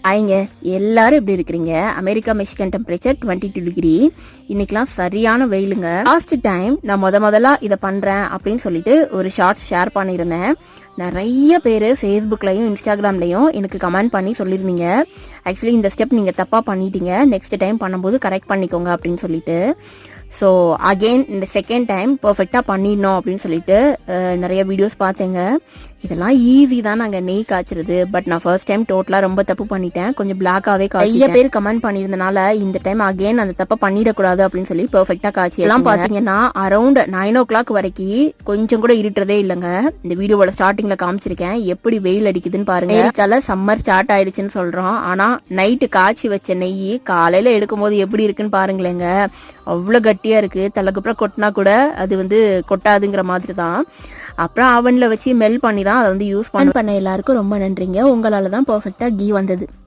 ஆயிங்க எல்லாரும் எப்படி இருக்கிறீங்க? America Michigan temperature 22 degree. இன்னைக்கெல்லாம் சரியான வெயிலுங்க. லாஸ்ட் டைம் நான் முதல்ல இதை பண்றேன் அப்படின்னு சொல்லிட்டு ஒரு ஷார்ட்ஸ் ஷேர் பண்ணியிருந்தேன். நிறைய பேர் ஃபேஸ்புக்லையும் இன்ஸ்டாகிராம்லையும் எனக்கு கமெண்ட் பண்ணி சொல்லியிருந்தீங்க, ஆக்சுவலி இந்த ஸ்டெப் நீங்கள் தப்பாக பண்ணிட்டீங்க, நெக்ஸ்ட் டைம் பண்ணும்போது கரெக்ட் பண்ணிக்கோங்க அப்படின்னு சொல்லிட்டு. ஸோ அகெயின் இந்த செகண்ட் டைம் பர்ஃபெக்டாக பண்ணிடணும் அப்படின்னு சொல்லிட்டு நிறைய வீடியோஸ் பார்த்தேங்க. இதெல்லாம் ஈஸி தான் நாங்கள் நெய் காய்ச்சிருது. பட் நான் ஃபர்ஸ்ட் டைம் டோட்டலாக ரொம்ப தப்பு பண்ணிட்டேன். கொஞ்சம் பிளாக்காகவே நிறைய பேர் கமெண்ட் பண்ணியிருந்தனால இந்த டைம் அகெயின் அந்த தப்பை பண்ணிடக்கூடாது அப்படின்னு சொல்லி பர்ஃபெக்டாக காய்ச்சி எல்லாம் பார்த்தீங்கன்னா அரௌண்ட் 9 o'clock வரைக்கும் கொஞ்சம் கூட இருட்டுறதே இல்லைங்க. இந்த வீடியோவோட ஸ்டார்டிங்கில் காமிச்சிருக்கேன் எப்படி வெயில் அடிக்குதுன்னு பாருங்க. அமெரிக்கால சம்மர் ஸ்டார்ட் ஆயிடுச்சுன்னு சொல்கிறோம், ஆனால் நைட்டு காய்ச்சி வச்ச நெய் காலையில் எடுக்கும்போது எப்படி இருக்குன்னு பாருங்களேங்க. அவ்வளோ கட்டியாக இருக்குது. தலைக்கப்புறம் கொட்டினா கூட அது கொட்டாதுங்கிற மாதிரி தான். அப்புறம் அவனில் வச்சு மெல்ட் பண்ணி தான் அதை யூஸ் பண்ண எல்லாருக்கும் ரொம்ப நன்றிங்க. உங்களால் தான் பர்ஃபெக்டாக கீ வந்தது.